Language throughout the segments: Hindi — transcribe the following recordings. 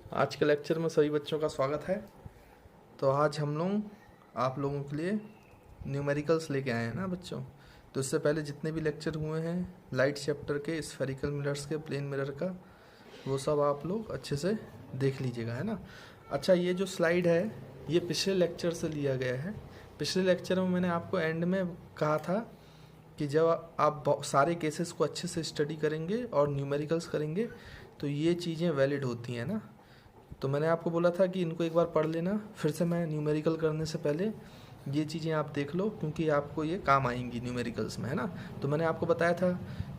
आज के लेक्चर में सभी बच्चों का स्वागत है। तो आज हम लोग आप लोगों के लिए न्यूमेरिकल्स लेके आए हैं ना बच्चों। तो इससे पहले जितने भी लेक्चर हुए हैं लाइट चैप्टर के, स्फेरिकल मिरर्स के, प्लेन मिरर का, वो सब आप लोग अच्छे से देख लीजिएगा, है ना। अच्छा, ये जो स्लाइड है ये पिछले लेक्चर से लिया गया है। पिछले लेक्चर में मैंने आपको एंड में कहा था कि जब आप सारे केसेस को अच्छे से स्टडी करेंगे और न्यूमेरिकल्स करेंगे तो ये चीज़ें वैलिड होती हैं ना। तो मैंने आपको बोला था कि इनको एक बार पढ़ लेना, फिर से मैं न्यूमेरिकल करने से पहले ये चीज़ें आप देख लो, क्योंकि आपको ये काम आएंगी न्यूमेरिकल्स में, है ना। तो मैंने आपको बताया था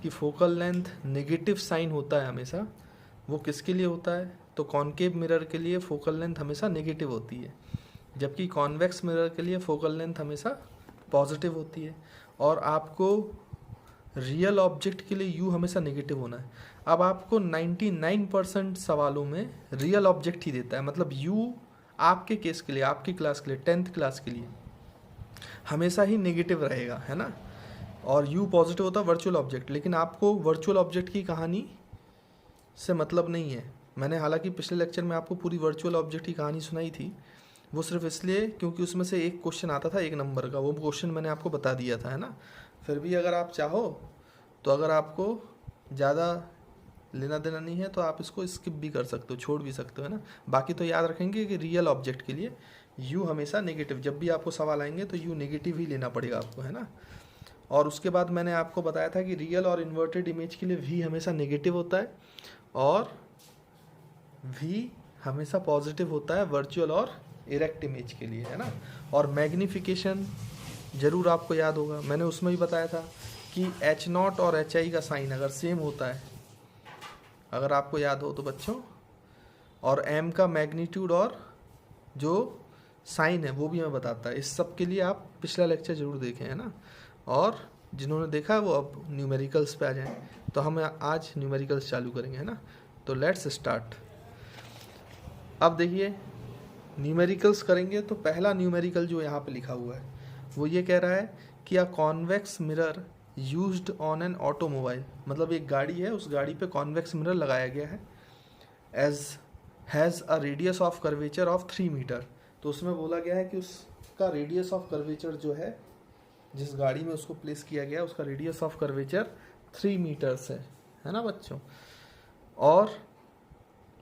कि फोकल लेंथ नेगेटिव साइन होता है हमेशा। वो किसके लिए होता है? तो कॉनकेव मिरर के लिए फोकल लेंथ हमेशा नेगेटिव होती है, जबकि कॉन्वेक्स मिरर के लिए फोकल लेंथ हमेशा पॉजिटिव होती है। और आपको रियल ऑब्जेक्ट के लिए यू हमेशा नेगेटिव होना है। अब आपको 99% सवालों में रियल ऑब्जेक्ट ही देता है, मतलब यू आपके केस के लिए, आपकी क्लास के लिए, 10th क्लास के लिए हमेशा ही नेगेटिव रहेगा, है ना। और यू पॉजिटिव होता है वर्चुअल ऑब्जेक्ट, लेकिन आपको वर्चुअल ऑब्जेक्ट की कहानी से मतलब नहीं है। मैंने हालांकि पिछले लेक्चर में आपको पूरी वर्चुअल ऑब्जेक्ट की कहानी सुनाई थी, वो सिर्फ इसलिए क्योंकि उसमें से एक क्वेश्चन आता था 1 नंबर का, वो क्वेश्चन मैंने आपको बता दिया था, है ना। फिर भी अगर आप चाहो तो अगर आपको ज़्यादा लेना देना नहीं है तो आप इसको स्किप भी कर सकते हो, छोड़ भी सकते हो, है ना। बाकी तो याद रखेंगे कि रियल ऑब्जेक्ट के लिए यू हमेशा नेगेटिव, जब भी आपको सवाल आएंगे तो यू नेगेटिव ही लेना पड़ेगा आपको, है ना। और उसके बाद मैंने आपको बताया था कि रियल और इन्वर्टेड इमेज के लिए वी हमेशा नेगेटिव होता है और वी हमेशा पॉजिटिव होता है वर्चुअल और इरेक्ट इमेज के लिए, है ना। और मैग्निफिकेशन ज़रूर आपको याद होगा, मैंने उसमें भी बताया था कि H0 और HI का साइन अगर सेम होता है, अगर आपको याद हो तो बच्चों, और M का मैग्नीट्यूड और जो साइन है वो भी मैं बताता है। इस सब के लिए आप पिछला लेक्चर ज़रूर देखें, है ना। और जिन्होंने देखा वो अब न्यूमेरिकल्स पे आ जाएं। तो हम आज न्यूमेरिकल्स चालू करेंगे, है ना। तो लेट्स स्टार्ट। अब देखिए, न्यूमेरिकल्स करेंगे तो पहला न्यूमेरिकल जो यहाँ पे लिखा हुआ है वो ये कह रहा है कि अ convex mirror used on an automobile, मतलब एक गाड़ी है, उस गाड़ी पे कॉन्वेक्स मिरर लगाया गया है, as has a radius of curvature of 3 metre. तो उसमें बोला गया है कि उसका रेडियस ऑफ कर्वेचर जो है, जिस गाड़ी में उसको प्लेस किया गया उसका रेडियस ऑफ कर्वेचर 3 मीटर्स है ना बच्चों। और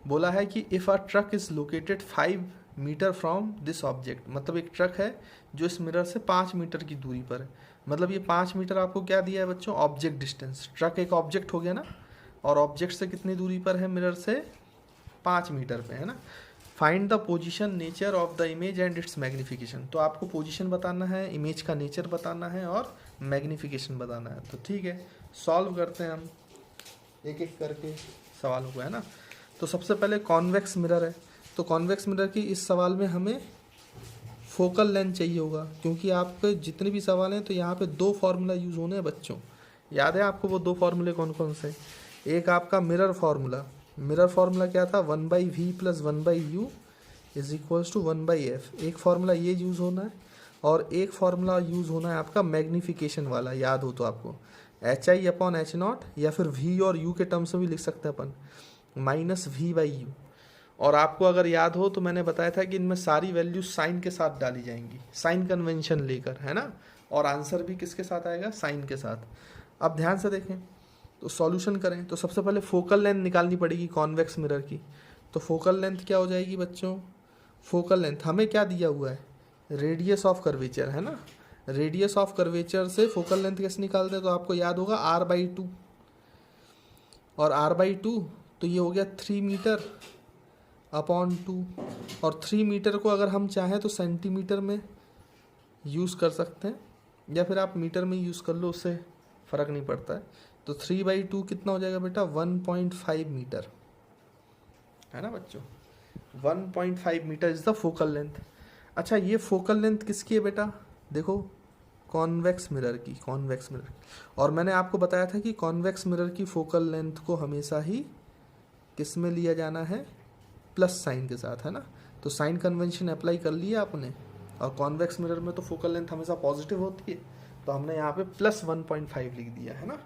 बोला है कि if a truck is located 5 metre from this object, मतलब एक ट्रक है जो इस मिरर से 5 मीटर की दूरी पर है। मतलब ये 5 मीटर आपको क्या दिया है बच्चों? Object distance. ट्रक एक ऑब्जेक्ट हो गया ना, और ऑब्जेक्ट से कितनी दूरी पर है? मिरर से 5 मीटर पे, है ना। Find the position, nature of the image and it's magnification. तो आपको पोजीशन बताना है, इमेज का नेचर बताना है और मैग्निफिकेशन बताना है। तो ठीक है, सॉल्व करते हैं हम एक एक करके सवालों को, है ना। तो सबसे पहले कॉन्वेक्स मिरर है, तो कॉन्वेक्स मिरर की इस सवाल में हमें फोकल लेंथ चाहिए होगा, क्योंकि आपके जितने भी सवाल हैं तो यहाँ पे 2 फार्मूला यूज़ होने हैं बच्चों। याद है आपको वो 2 फार्मूले कौन कौन से? एक आपका मिरर फार्मूला, मिरर फार्मूला क्या था? 1/v + 1/u = 1/f। एक फार्मूला ये यूज़ होना है, और एक फार्मूला यूज़ होना है आपका मैग्नीफिकेशन वाला, याद हो तो आपको HI/H0, या फिर v और u के टर्म्स में भी लिख सकते हैं अपन, -v/u। और आपको अगर याद हो तो मैंने बताया था कि इनमें सारी वैल्यू साइन के साथ डाली जाएंगी, साइन कन्वेंशन लेकर, है ना। और आंसर भी किसके साथ आएगा? साइन के साथ। अब ध्यान से देखें तो सॉल्यूशन करें, तो सबसे पहले फोकल लेंथ निकालनी पड़ेगी कॉन्वेक्स मिरर की। तो फोकल लेंथ क्या हो जाएगी बच्चों? फोकल लेंथ हमें क्या दिया हुआ है? रेडियस ऑफ कर्वेचर, है ना। रेडियस ऑफ कर्वेचर से फोकल लेंथ कैसे निकालते हैं? तो आपको याद होगा r/2, और r/2 तो ये हो गया 3 मीटर अपॉन 2। और 3 मीटर को अगर हम चाहें तो सेंटीमीटर में यूज़ कर सकते हैं, या फिर आप मीटर में यूज़ कर लो, उससे फ़र्क नहीं पड़ता है। तो 3/2 कितना हो जाएगा बेटा? 1.5 मीटर, है ना बच्चों। 1.5 metre is the focal length. अच्छा, ये फोकल लेंथ किसकी है बेटा? देखो, कॉन्वेक्स मिरर की, कॉन्वेक्स मिरर। और मैंने आपको बताया था कि कॉन्वेक्स मिरर की फोकल लेंथ को हमेशा ही किस में लिया जाना है? प्लस साइन के साथ, है ना। तो साइन कन्वेंशन अप्लाई कर लिया आपने, और कॉन्वेक्स मिरर में तो फोकल लेंथ हमेशा पॉजिटिव होती है, तो हमने यहाँ पे +1.5 लिख दिया, है ना,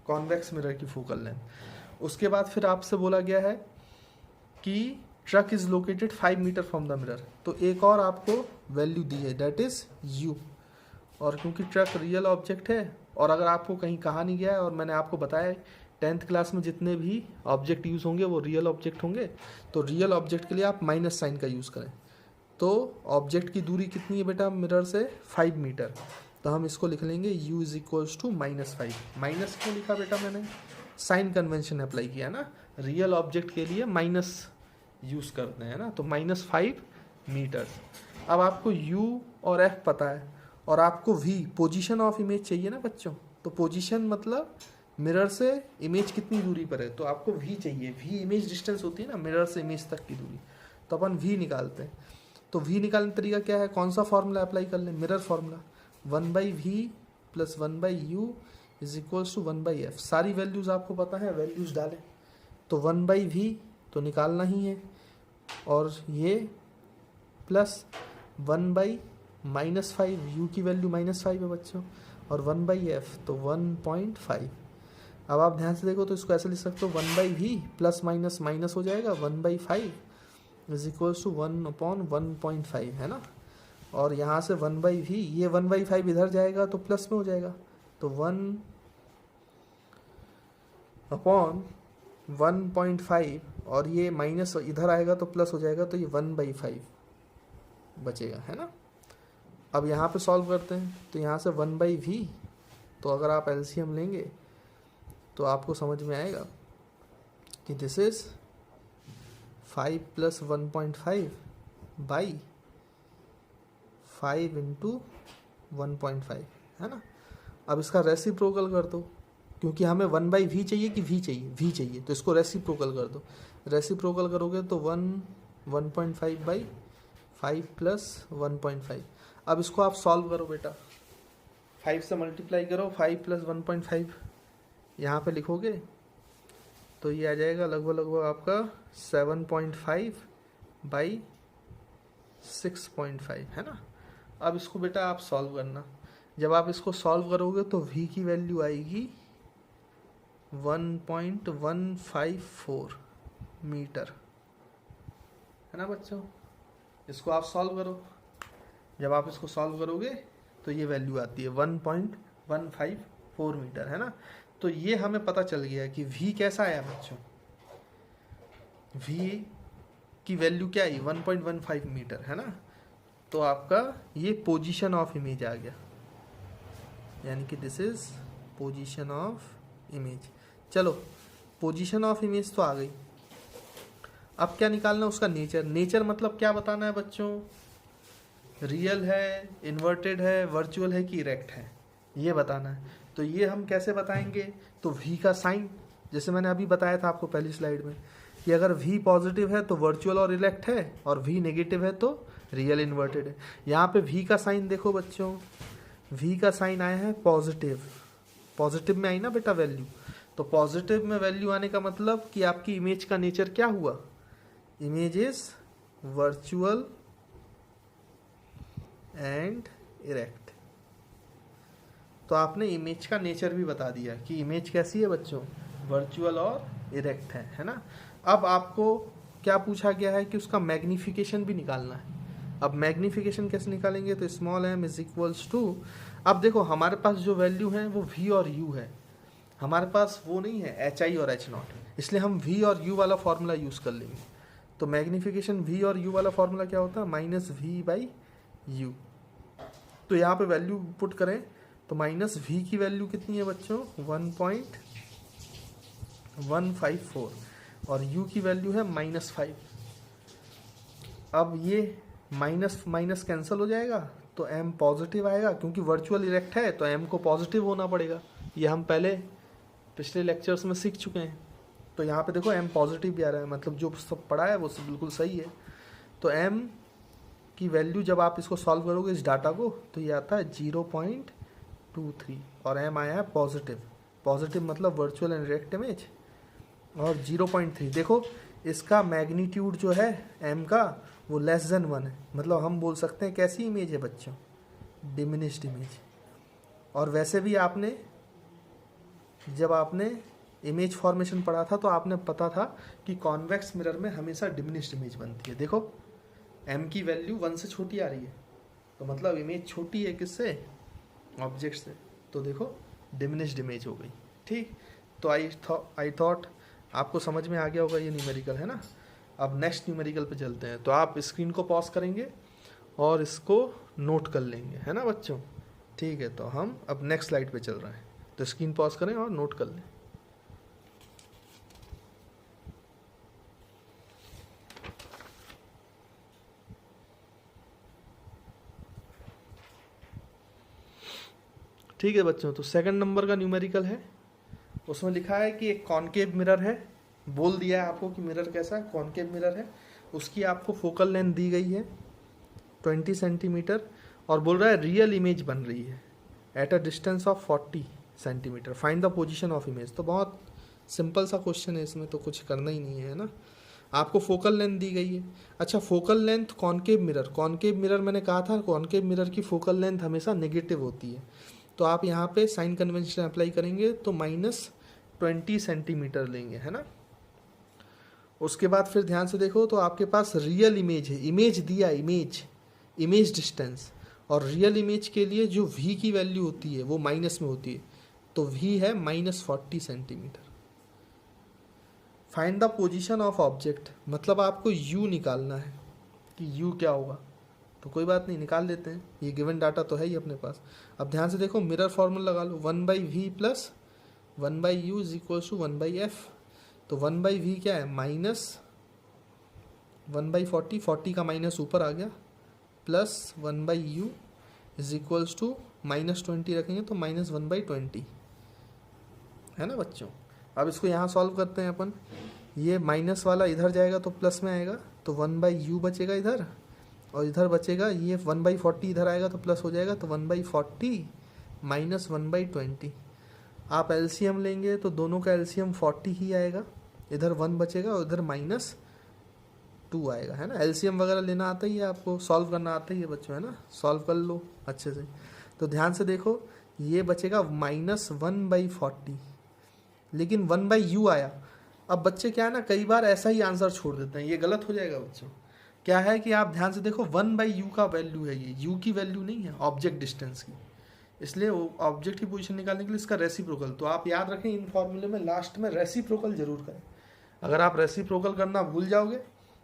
कॉन्वेक्स मिरर की फोकल लेंथ। उसके बाद फिर आपसे बोला गया है कि truck is located 5 metre from the mirror, तो एक और आपको वैल्यू दी है दैट इज यू। और क्योंकि ट्रक रियल ऑब्जेक्ट है और अगर आपको कहीं कहा नहीं गया है और मैंने आपको बताया 10th क्लास में जितने भी ऑब्जेक्ट यूज़ होंगे वो रियल ऑब्जेक्ट होंगे, तो रियल ऑब्जेक्ट के लिए आप माइनस साइन का यूज़ करें। तो ऑब्जेक्ट की दूरी कितनी है बेटा मिरर से 5 मीटर, तो हम इसको लिख लेंगे u is equals to -5। Minus क्यों लिखा बेटा मैंने, साइन कन्वेंशन अप्लाई किया ना, रियल ऑब्जेक्ट के लिए माइनस यूज़ करते हैं ना, तो -5 मीटर। अब आपको u और f पता है और आपको v पोजीशन ऑफ इमेज चाहिए ना बच्चों, तो पोजीशन मतलब मिरर से इमेज कितनी दूरी पर है, तो आपको v चाहिए। v इमेज डिस्टेंस होती है ना मिरर से इमेज तक की दूरी, तो अपन v निकालते हैं। तो v निकालने का तरीका क्या है, कौन सा फॉर्मूला अप्लाई कर लें, mirror formula 1/v plus 1/u is equals to 1/f। सारी वैल्यूज़ आपको पता है, वैल्यूज़ डालें। तो 1/v तो निकालना ही है और ये प्लस 1/-5, u की वैल्यू -5 है बच्चों, और 1/f तो 1.5। अब आप ध्यान से देखो तो इसको ऐसे लिख सकते हो 1/v प्लस माइनस माइनस हो जाएगा 1/5 इज इक्वल्स टू 1/1.5 है ना, और यहाँ से 1/v, ये 1/5 इधर जाएगा तो प्लस में हो जाएगा, तो 1/1.5 और ये माइनस इधर आएगा तो प्लस हो जाएगा, तो ये 1/5 बचेगा है ना। अब यहाँ पे सॉल्व करते हैं, तो यहाँ से 1/v, तो अगर आप एलसीएम लेंगे तो आपको समझ में आएगा कि this is 5 plus 1.5 by 5 into 1.5 है ना। अब इसका रेसिप्रोकल कर दो, क्योंकि हमें 1/v चाहिए कि v चाहिए, तो इसको रेसिप्रोकल कर दो। रेसिप्रोकल करोगे तो 1.5 बाई 5 प्लस 1.5। अब इसको आप सॉल्व करो बेटा, 5 से मल्टीप्लाई करो, 5 प्लस 1.5 यहाँ पे लिखोगे तो ये आ जाएगा लगभग आपका 7.5 बाई 6.5 है ना। अब इसको बेटा आप सॉल्व करना, जब आप इसको सॉल्व करोगे तो v की वैल्यू आएगी 1.154 मीटर है ना बच्चों। इसको आप सॉल्व करो, जब आप इसको सॉल्व करोगे तो ये वैल्यू आती है 1.154 मीटर है ना। तो ये हमें पता चल गया कि v कैसा आया बच्चों, v की वैल्यू क्या आई 1.15 मीटर है ना। तो आपका ये पोजीशन ऑफ इमेज आ गया, यानी कि this is position of image. चलो पोजीशन ऑफ इमेज तो आ गई, अब क्या निकालना है उसका नेचर। नेचर मतलब क्या बताना है बच्चों, रियल है, इन्वर्टेड है, वर्चुअल है कि इरेक्ट है, ये बताना है। तो ये हम कैसे बताएंगे, तो v का साइन, जैसे मैंने अभी बताया था आपको पहली स्लाइड में कि अगर v पॉजिटिव है तो वर्चुअल और इरेक्ट है, और v नेगेटिव है तो रियल इन्वर्टेड है। यहाँ पे v का साइन देखो बच्चों, v का साइन आया है पॉजिटिव, पॉजिटिव में आई ना बेटा वैल्यू, तो पॉजिटिव में वैल्यू आने का मतलब कि आपकी इमेज का नेचर क्या हुआ, image is virtual and erect. तो आपने इमेज का नेचर भी बता दिया कि इमेज कैसी है बच्चों, वर्चुअल और इरेक्ट है ना। अब आपको क्या पूछा गया है कि उसका मैग्निफिकेशन भी निकालना है। अब मैग्निफिकेशन कैसे निकालेंगे, तो small m is equals to, अब देखो हमारे पास जो वैल्यू है वो v और u है, हमारे पास वो नहीं है hi और h0, इसलिए हम v और u वाला फॉर्मूला यूज़ कर लेंगे। तो मैग्निफिकेशन v और u वाला फॉर्मूला क्या होता है, -v/u। तो यहाँ पे वैल्यू पुट करें तो -v की वैल्यू कितनी है बच्चों 1.154 और u की वैल्यू है -5। अब ये माइनस माइनस कैंसिल हो जाएगा तो m पॉजिटिव आएगा, क्योंकि वर्चुअल इरेक्ट है तो m को पॉजिटिव होना पड़ेगा, ये हम पहले पिछले लेक्चर्स में सीख चुके हैं। तो यहाँ पे देखो m पॉजिटिव भी आ रहा है, मतलब जो सब पढ़ा है वो सब बिल्कुल सही है। तो m की वैल्यू जब आप इसको सॉल्व करोगे इस डाटा को तो ये आता है 0.23 और m आया है पॉजिटिव, पॉजिटिव मतलब वर्चुअल एंड डायरेक्ट इमेज, और 0.3। देखो इसका मैग्नीट्यूड जो है m का वो <1 है, मतलब हम बोल सकते हैं कैसी इमेज है बच्चों, डिमिनिश्ड इमेज। और वैसे भी आपने जब आपने इमेज फॉर्मेशन पढ़ा था तो आपने पता था कि कॉन्वेक्स मिरर में हमेशा डिमिनिश्ड इमेज बनती है। देखो m की वैल्यू 1 से छोटी आ रही है, तो मतलब इमेज छोटी है किससे, ऑब्जेक्ट से, तो देखो डिमिनिश्ड इमेज हो गई। ठीक, तो आई थॉट आपको समझ में आ गया होगा ये न्यूमेरिकल, है ना। अब नेक्स्ट न्यूमेरिकल पे चलते हैं, तो आप स्क्रीन को पॉज करेंगे और इसको नोट कर लेंगे, है ना बच्चों। ठीक है, तो हम अब नेक्स्ट स्लाइड पे चल रहे हैं, तो स्क्रीन पॉज करें और नोट कर लें। ठीक है बच्चों, तो सेकंड नंबर का न्यूमेरिकल है, उसमें लिखा है कि एक कॉनकेव मिरर है, बोल दिया है आपको कि मिरर कैसा है, कॉनकेव मिरर है, उसकी आपको फोकल लेंथ दी गई है 20 सेंटीमीटर, और बोल रहा है रियल इमेज बन रही है eight a distance of 40 centimetre, find the position of image. तो बहुत सिंपल सा क्वेश्चन है, इसमें तो कुछ करना ही नहीं है ना। आपको फोकल लेंथ दी गई है। अच्छा, फोकल लेंथ कॉनकेव मिरर मैंने कहा था कॉनकेव मिरर की फोकल लेंथ हमेशा नेगेटिव होती है, तो आप यहाँ पे साइन कन्वेंशन अप्लाई करेंगे तो -20 सेंटीमीटर लेंगे, है ना। उसके बाद फिर ध्यान से देखो, तो आपके पास रियल इमेज है, इमेज दिया, इमेज डिस्टेंस, और रियल इमेज के लिए जो v की वैल्यू होती है वो माइनस में होती है, तो v है -40 centimetre. Find the position of object, मतलब आपको u निकालना है कि u क्या होगा, तो कोई बात नहीं, निकाल लेते हैं, ये गिवन डाटा तो है ही अपने पास। अब ध्यान से देखो, मिरर फॉर्मूला लगा लो, 1/v plus 1/u is equal to 1/f। तो 1/v क्या है, -1/40, 40 का माइनस ऊपर आ गया, plus 1/u is equals to -20 रखेंगे तो -1/20, है ना बच्चों। अब इसको यहाँ सॉल्व करते हैं अपन, ये माइनस वाला इधर जाएगा तो प्लस में आएगा, तो 1/u बचेगा इधर, और इधर बचेगा ये 1/40 इधर आएगा तो प्लस हो जाएगा, तो 1/40 माइनस 1/20। आप एलसीएम लेंगे तो दोनों का एलसीएम 40 ही आएगा, इधर 1 बचेगा और इधर -2 आएगा, है ना। एलसीएम वगैरह लेना आता ही है आपको, सॉल्व करना आता ही है बच्चों, है ना, सॉल्व कर लो अच्छे से। तो ध्यान से देखो, ये बचेगा -1/40, लेकिन 1/u आया। अब बच्चे क्या है ना, कई बार ऐसा ही आंसर छोड़ देते हैं, ये गलत हो जाएगा बच्चों। क्या है कि आप ध्यान से देखो, 1/u का वैल्यू है, ये u की वैल्यू नहीं है ऑब्जेक्ट डिस्टेंस की, इसलिए ऑब्जेक्ट की पोजीशन निकालने के लिए इसका रेसिप्रोकल, तो आप याद रखें इन फॉर्मूले में लास्ट में रेसिप्रोकल जरूर करें। अगर आप रेसिप्रोकल करना भूल जाओगे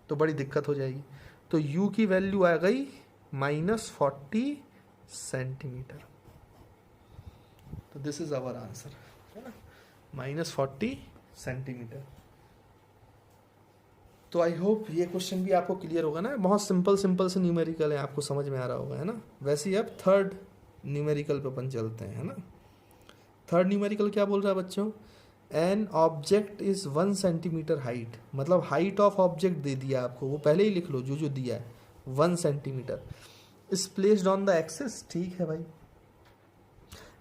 तो बड़ी दिक्कत हो जाएगी। तो u की वैल्यू आ गई -40 सेंटीमीटर, तो दिस इज आवर आंसर, है ना, -40 सेंटीमीटर। तो आई होप ये क्वेश्चन भी आपको क्लियर होगा ना, बहुत सिंपल से न्यूमेरिकल है, आपको समझ में आ रहा होगा, है ना। वैसे ही अब थर्ड न्यूमेरिकल पे अपन चलते हैं, है ना। थर्ड न्यूमेरिकल क्या बोल रहा है बच्चों, an object is 1 centimetre height, मतलब हाइट ऑफ ऑब्जेक्ट दे दिया आपको, वो पहले ही लिख लो जो दिया है 1 centimetre, is placed on the axis, ठीक है भाई,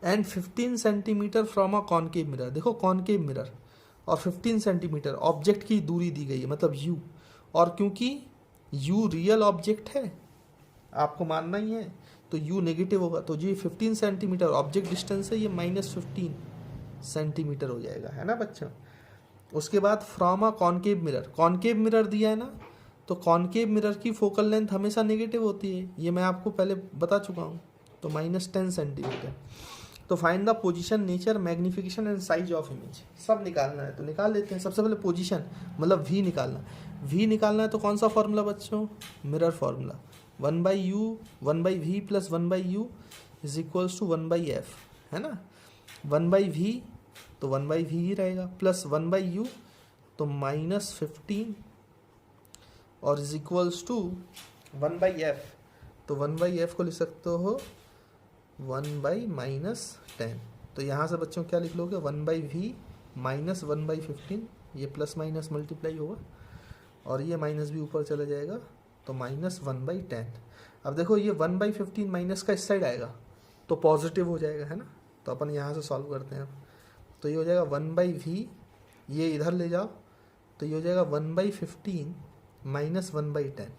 and 15 centimetre from a concave mirror. देखो कॉनकेव मिरर और 15 सेंटीमीटर ऑब्जेक्ट की दूरी दी गई है, मतलब u, और क्योंकि u रियल ऑब्जेक्ट है आपको मानना ही है, तो u नेगेटिव होगा, तो जो 15 सेंटीमीटर ऑब्जेक्ट डिस्टेंस है ये -15 सेंटीमीटर हो जाएगा, है ना बच्चों। उसके बाद फ्रॉम अ कॉनकेव मिरर दिया है ना, तो कॉनकेव मिरर की फोकल लेंथ हमेशा नेगेटिव होती है, ये मैं आपको पहले बता चुका हूँ, तो -10 सेंटीमीटर। तो find the position, nature, magnification and size of image, सब निकालना है, तो निकाल लेते हैं। सबसे पहले पोजीशन मतलब v निकालना है, तो कौन सा फॉर्मूला बच्चों, mirror formula, 1/u 1/v plus 1/u is equals to 1/f, है ना। 1/v तो 1/v ही रहेगा, प्लस 1/u तो -15 और इज इक्वल्स टू 1/f, तो 1/f को लिख सकते हो 1/-10। तो यहाँ से बच्चों क्या लिख लोगे, 1/v माइनस 1/15, ये प्लस माइनस मल्टीप्लाई होगा और ये माइनस भी ऊपर चला जाएगा, तो -1/10। अब देखो ये 1/15 माइनस का इस साइड आएगा तो पॉजिटिव हो जाएगा, है ना। तो अपन यहाँ से सॉल्व करते हैं, तो ये हो जाएगा 1/v, ये इधर ले जाओ तो ये हो जाएगा 1/15 माइनस 1/10।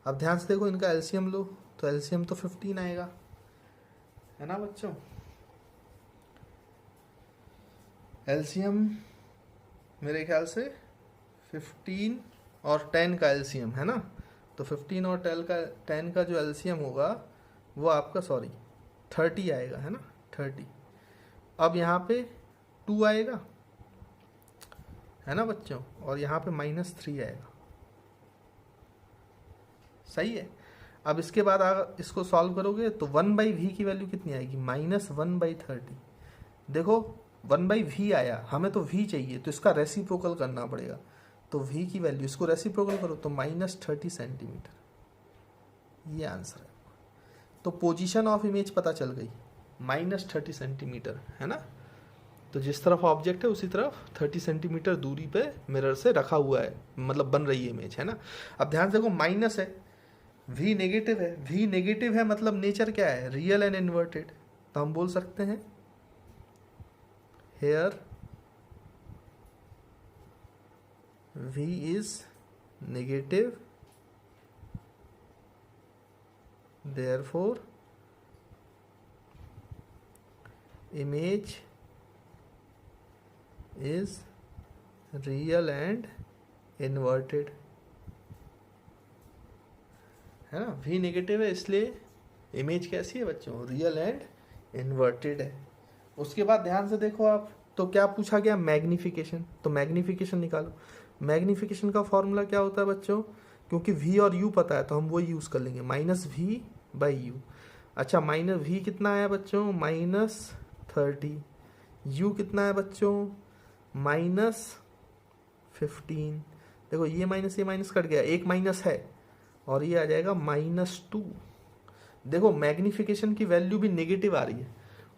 अब ध्यान से देखो इनका एलसीएम लो, तो एलसीएम तो 15 आएगा, है ना बच्चों। एलसीएम मेरे ख्याल से 15 और 10 का एलसीएम है ना, तो 15 और 10 का जो एलसीएम होगा वो आपका 30 आएगा, है ना, 30। अब यहाँ पे 2 आएगा, है ना बच्चों, और यहाँ पे -3 आएगा, सही है। अब इसके बाद अगर इसको सॉल्व करोगे तो 1/v की वैल्यू कितनी आएगी, -1/30। देखो 1/v आया, हमें तो v चाहिए, तो इसका रेसिप्रोकल करना पड़ेगा। तो v की वैल्यू, इसको रेसिप्रोकल करो तो -30 सेंटीमीटर, ये आंसर है। तो पोजीशन ऑफ इमेज पता चल गई, -30 सेंटीमीटर, है ना। तो जिस तरफ ऑब्जेक्ट है उसी तरफ 30 सेंटीमीटर दूरी पे मिरर से रखा हुआ है, मतलब बन रही है इमेज, है ना। अब ध्यान से देखो, माइनस है, v नेगेटिव है, v नेगेटिव है मतलब नेचर क्या है, रियल एंड इन्वर्टेड। तो हम बोल सकते हैं here v is negative, therefore image is real and inverted, है ना। v नेगेटिव है इसलिए इमेज कैसी है बच्चों, रियल एंड इन्वर्टेड है। उसके बाद ध्यान से देखो आप, तो क्या पूछा गया, मैग्निफिकेशन। तो मैग्निफिकेशन निकालो। मैग्निफिकेशन का फॉर्मूला क्या होता है बच्चों, क्योंकि v और u पता है तो हम वो यूज कर लेंगे, -v/u। अच्छा, -v कितना आया बच्चों, -30। u कितना है बच्चों, -15। देखो ये माइनस कट गया, एक माइनस है, और ये आ जाएगा -2। देखो मैग्निफिकेशन की वैल्यू भी नेगेटिव आ रही है,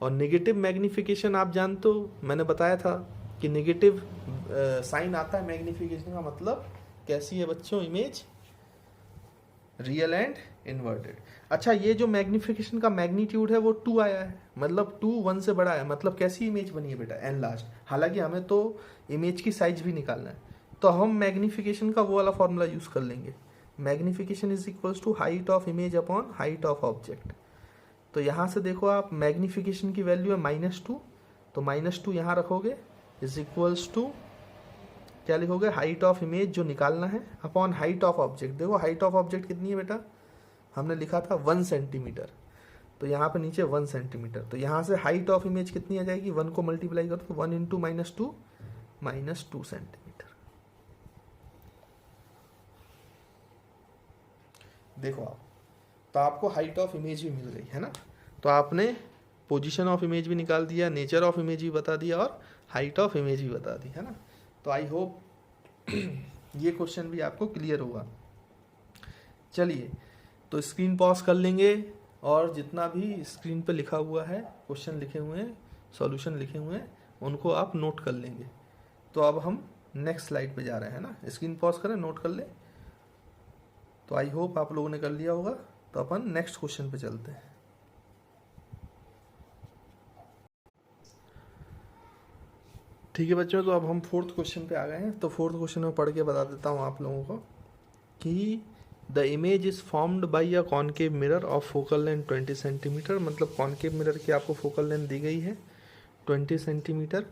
और नेगेटिव मैग्निफिकेशन आप जानते हो, मैंने बताया था कि नेगेटिव साइन आता है मैग्निफिकेशन का, मतलब कैसी है बच्चों इमेज, रियल एंड इन्वर्टेड। अच्छा, ये जो मैग्निफिकेशन का मैग्नीट्यूड है वो 2 आया है, मतलब 2 1 से बड़ा है, मतलब कैसी इमेज बनी है बेटा, एन लार्ज। हालांकि हमें तो इमेज की साइज भी निकालना है, तो हम मैग्निफिकेशन का वो वाला फॉर्मूला यूज कर लेंगे, magnification is equals to height of image upon height of object. तो यहाँ से देखो आप, मैग्निफिकेशन की वैल्यू है -2, तो -2 यहाँ रखोगे, इज इक्वल्स टू क्या लिखोगे, हाइट ऑफ इमेज जो निकालना है अपॉन हाइट ऑफ ऑब्जेक्ट। देखो हाइट ऑफ ऑब्जेक्ट कितनी है बेटा, हमने लिखा था 1 सेंटीमीटर, तो यहाँ पे नीचे 1 सेंटीमीटर, तो यहाँ से हाइट ऑफ इमेज कितनी आ जाएगी, 1 को मल्टीप्लाई करो तो 1 × -2 सेंटीमीटर। देखो आप, तो आपको हाइट ऑफ इमेज भी मिल गई, है ना। तो आपने पोजीशन ऑफ इमेज भी निकाल दिया, नेचर ऑफ इमेज भी बता दिया, और हाइट ऑफ इमेज भी बता दी, है ना। तो आई होप ये क्वेश्चन भी आपको क्लियर होगा। चलिए, तो स्क्रीन पॉज कर लेंगे, और जितना भी स्क्रीन पे लिखा हुआ है, क्वेश्चन लिखे हुए हैं, सॉल्यूशन लिखे हुए हैं, उनको आप नोट कर लेंगे। तो अब हम नेक्स्ट स्लाइड पे जा रहे हैं ना, स्क्रीन पॉज करें, नोट कर ले। तो आई होप आप लोगों ने कर लिया होगा। तो अपन नेक्स्ट क्वेश्चन पे चलते हैं। ठीक है बच्चों, तो अब हम 4th क्वेश्चन पे आ गए हैं। तो 4th क्वेश्चन में पढ़ के बता देता हूँ आप लोगों को कि the image is formed by a concave mirror of focal length 20 centimetre, मतलब कॉनकेव मिरर की आपको फोकल लेंथ दी गई है 20 centimetre,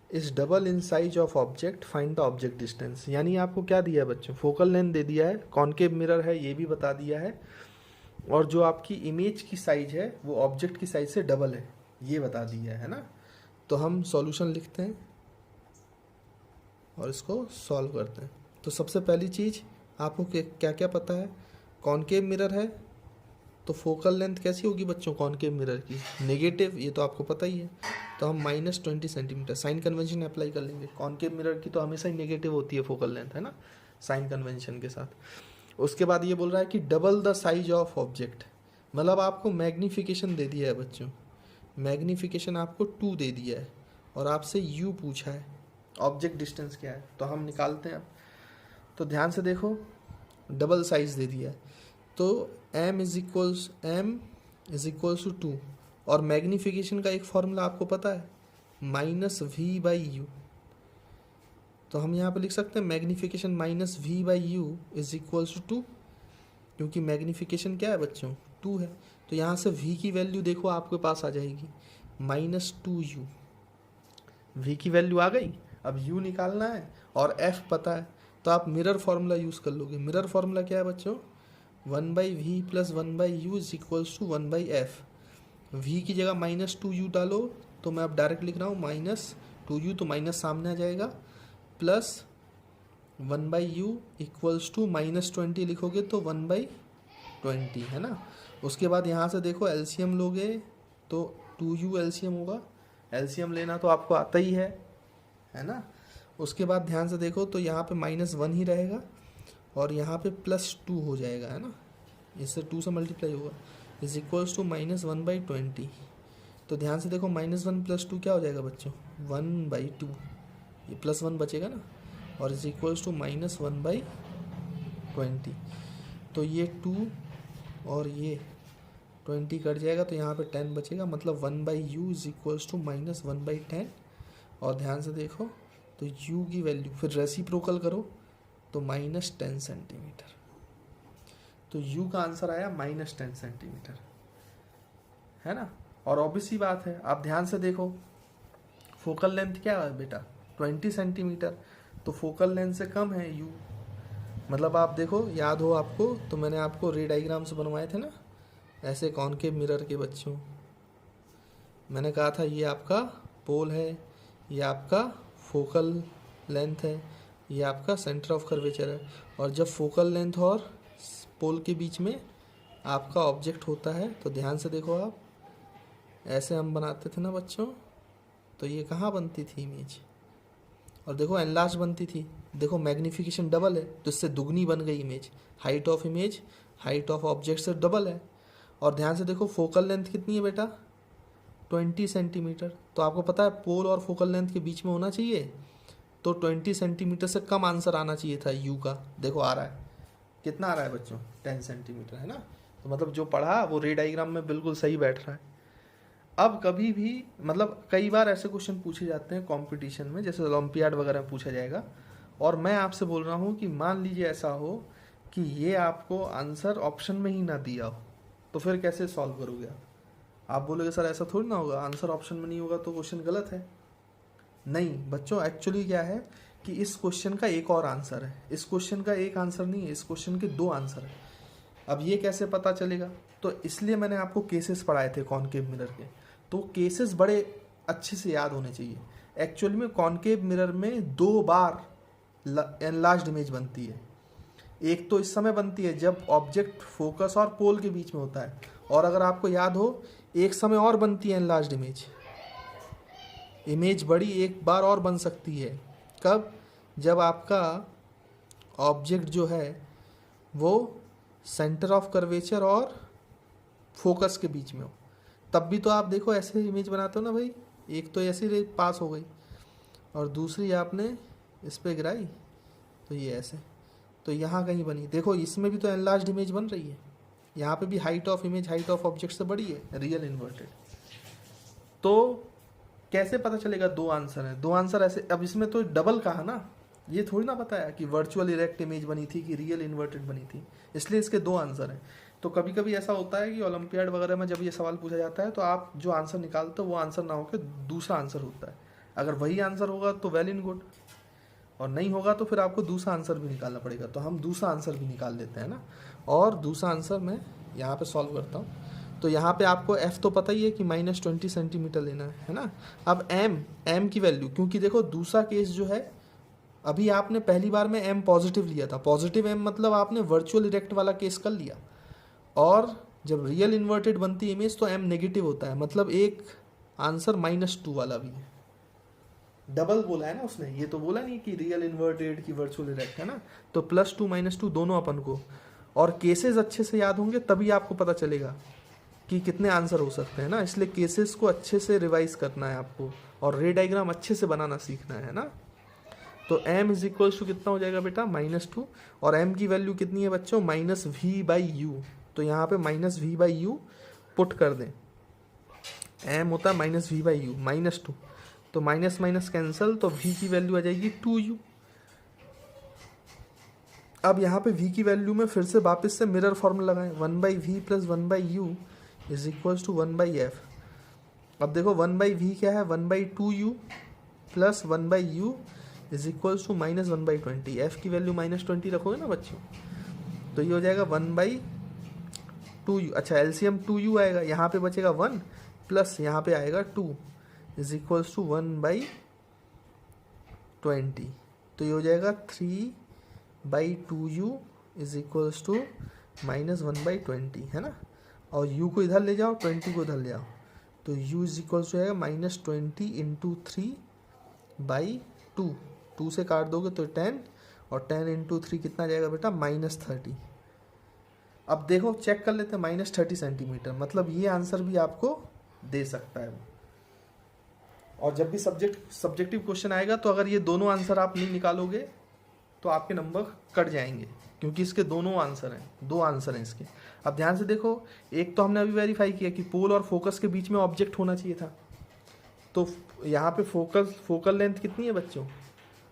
is double in size of object, find the object distance. यानी आपको क्या दिया है बच्चों, फोकल लेंथ दे दिया है, कॉनकेव मिरर है ये भी बता दिया है, और जो आपकी इमेज की साइज है वो ऑब्जेक्ट की साइज से डबल है ये बता दिया है ना। तो हम सॉल्यूशन लिखते हैं और इसको सॉल्व करते हैं। तो सबसे पहली चीज़ आपको क्या क्या पता है, कॉनकेव मिरर है तो फोकल लेंथ कैसी होगी बच्चों कॉनकेव मिरर की, नेगेटिव, ये तो आपको पता ही है। तो हम -20 सेंटीमीटर साइन कन्वेंशन अप्लाई कर लेंगे, कॉनकेव मिरर की तो हमेशा ही नेगेटिव होती है फोकल लेंथ, है ना, साइन कन्वेंशन के साथ। उसके बाद ये बोल रहा है कि double the size of object, मतलब आपको मैग्नीफिकेशन दे दिया है बच्चों, मैग्नीफिकेशन आपको 2 दे दिया है, और आपसे u पूछा है, ऑब्जेक्ट डिस्टेंस क्या है, तो हम निकालते हैं अब। तो ध्यान से देखो, डबल साइज दे दिया है, तो m इज इक्वल्स टू 2, और मैग्नीफिकेशन का एक फॉर्मूला आपको पता है -v/u। तो हम यहाँ पे लिख सकते हैं magnification -v/u is equals to 2, क्योंकि मैग्नीफिकेशन क्या है बच्चों 2 है। तो यहाँ से v की वैल्यू देखो आपके पास आ जाएगी -2u, v की वैल्यू आ गई। अब u निकालना है और f पता है, तो आप मिरर फार्मूला यूज़ कर लोगे। मिरर फार्मूला क्या है बच्चों, 1/v plus 1/u is equals to 1/f। v की जगह -2u डालो, तो मैं अब डायरेक्ट लिख रहा हूँ -2u, तो माइनस सामने आ जाएगा, प्लस 1/u इक्वल्स टू -20 लिखोगे तो 1/20 है ना। उसके बाद यहाँ से देखो एलसीएम लोगे तो 2u एलसीएम होगा, एलसीएम लेना तो आपको आता ही है ना। उसके बाद ध्यान से देखो तो यहाँ पे -1 ही रहेगा और यहाँ पे +2 हो जाएगा, है ना, इससे 2 से मल्टीप्लाई होगा, इज इक्वल्स टू -1/20। तो ध्यान से देखो -1 + 2 क्या हो जाएगा बच्चों, 1/2, ये +1 बचेगा ना, और इज इक्वल्स टू -1/20। तो ये 2 और ये 20 कट जाएगा, तो यहाँ पे 10 बचेगा, मतलब 1/u इज इक्वल्स टू -1/10। और ध्यान से देखो तो u की वैल्यू फिर रेसिप्रोकल करो तो -10 सेंटीमीटर। तो u का आंसर आया -10 सेंटीमीटर, है ना। और ऑब्वियसली बात है, आप ध्यान से देखो फोकल लेंथ क्या है बेटा, 20 सेंटीमीटर, तो फोकल लेंथ से कम है u। मतलब आप देखो, याद हो आपको तो मैंने आपको रे डायग्राम से बनवाए थे ना ऐसे कॉनकेव मिरर के बच्चों, मैंने कहा था ये आपका पोल है, ये आपका फोकल लेंथ है, ये आपका सेंटर ऑफ कर्वेचर है। और जब फोकल लेंथ और पोल के बीच में आपका ऑब्जेक्ट होता है तो ध्यान से देखो आप, ऐसे हम बनाते थे ना बच्चों, तो ये कहाँ बनती थी इमेज, और देखो एनलार्ज बनती थी, देखो मैग्नीफिकेशन डबल है तो इससे दुगनी बन गई image, height of image height of object से डबल है। और ध्यान से देखो फोकल लेंथ कितनी है बेटा, 20 सेंटीमीटर, तो आपको पता है पोल और फोकल लेंथ के बीच में होना चाहिए, तो 20 सेंटीमीटर से कम आंसर आना चाहिए था u का। देखो आ रहा है, कितना आ रहा है बच्चों, 10 सेंटीमीटर, है ना। तो मतलब जो पढ़ा वो रे डायग्राम में बिल्कुल सही बैठ रहा है। अब कभी भी मतलब कई बार ऐसे क्वेश्चन पूछे जाते हैं कंपटीशन में, जैसे ओलंपियाड वगैरह में पूछा जाएगा, और मैं आपसे बोल रहा हूँ कि मान लीजिए ऐसा हो कि ये आपको आंसर ऑप्शन में ही ना दिया हो, तो फिर कैसे सॉल्व करोगे आप बोलोगे सर ऐसा थोड़ी ना होगा, आंसर ऑप्शन में नहीं होगा तो क्वेश्चन गलत है। नहीं बच्चों, एक्चुअली क्या है कि इस क्वेश्चन का एक और आंसर है, इस क्वेश्चन का एक आंसर नहीं है, इस क्वेश्चन के 2 आंसर है। अब ये कैसे पता चलेगा, तो इसलिए मैंने आपको केसेस पढ़ाए थे कॉनकेव मिरर के, तो केसेस बड़े अच्छे से याद होने चाहिए। एक्चुअली में कॉनकेव मिरर में 2 बार एनलार्ज्ड इमेज बनती है, एक तो इस समय बनती है जब ऑब्जेक्ट फोकस और पोल के बीच में होता है, और अगर आपको याद हो एक समय और बनती है एनलार्ज्ड इमेज बड़ी एक बार और बन सकती है, कब, जब आपका ऑब्जेक्ट जो है वो सेंटर ऑफ कर्वेचर और फोकस के बीच में हो, तब भी तो आप देखो ऐसे इमेज बनाते हो ना भाई, एक तो ऐसी पास हो गई और दूसरी आपने इस पे गिराई तो ये ऐसे, तो यहाँ कहीं बनी, देखो इसमें भी तो एनलार्ज्ड इमेज बन रही है, यहाँ पे भी height of image height of object से बड़ी है, रियल इन्वर्टेड। तो कैसे पता चलेगा 2 आंसर हैं, 2 आंसर ऐसे, अब इसमें तो डबल कहा ना, ये थोड़ी ना बताया कि वर्चुअल इरेक्ट इमेज बनी थी कि रियल इन्वर्टेड बनी थी, इसलिए इसके 2 आंसर हैं। तो कभी कभी ऐसा होता है कि ओलंपियाड वगैरह में जब ये सवाल पूछा जाता है तो आप जो आंसर निकालते हो वो आंसर ना होकर दूसरा आंसर होता है, अगर वही आंसर होगा तो वेल इन गुड, और नहीं होगा तो फिर आपको दूसरा आंसर भी निकालना पड़ेगा। तो हम दूसरा आंसर भी निकाल लेते हैं ना, और दूसरा आंसर मैं यहाँ पे सॉल्व करता हूँ। तो यहाँ पे आपको f तो पता ही है कि -20 सेंटीमीटर लेना है ना। अब m की वैल्यू, क्योंकि देखो दूसरा केस जो है, अभी आपने पहली बार में m पॉजिटिव लिया था, पॉजिटिव m मतलब आपने वर्चुअल इरेक्ट वाला केस कर लिया, और जब रियल इन्वर्टेड बनती इमेज तो m नेगेटिव होता है, मतलब एक आंसर -2 वाला भी है, डबल बोला है ना उसने, ये तो बोला नहीं कि रियल इन्वर्टेड की वर्चुअल इरेक्ट, है ना। तो +2 -2 दोनों अपन को, और केसेस अच्छे से याद होंगे तभी आपको पता चलेगा कि कितने आंसर हो सकते हैं ना, इसलिए केसेस को अच्छे से रिवाइज करना है आपको, और रे डायग्राम अच्छे से बनाना सीखना है ना। तो m इज इक्वल्स टू कितना हो जाएगा बेटा, -2, और m की वैल्यू कितनी है बच्चों, -v/u, तो यहाँ पे -v/u पुट कर दें, m होता है -v/u, -2, तो माइनस माइनस कैंसिल, तो v की वैल्यू आ जाएगी 2u। अब यहाँ पे v की वैल्यू में फिर से वापस से मिरर फॉर्मूला लगाएं, 1/v + 1/u is equals to 1/f। अब देखो 1/v क्या है, 1/2u plus 1/u is equals to -1/20। F की वैल्यू -20 रखोगे ना बच्चों, तो ये हो जाएगा 1/2u। अच्छा एलसीएम 2u आएगा, यहाँ पे बचेगा 1 प्लस यहाँ पे आएगा 2 इज इक्वल्स टू 1/20। तो ये हो जाएगा 3/2u इज इक्वल्स टू -1/20, है ना। और u को इधर ले जाओ, 20 को इधर ले आओ, तो u इज इक्वल्स टू आएगा -20 इंटू 3/2। 2 से काट दोगे तो 10, और 10 इंटू 3 कितना जाएगा बेटा, -30। अब देखो चेक कर लेते हैं, -30 सेंटीमीटर, मतलब ये आंसर भी आपको दे सकता है। और जब भी सब्जेक्टिव क्वेश्चन आएगा तो अगर ये दोनों आंसर आप नहीं निकालोगे तो आपके नंबर कट जाएंगे, क्योंकि इसके दोनों आंसर हैं, 2 आंसर हैं इसके। अब ध्यान से देखो, एक तो हमने अभी वेरीफाई किया कि पोल और फोकस के बीच में ऑब्जेक्ट होना चाहिए था, तो यहाँ पे फोकल लेंथ कितनी है बच्चों,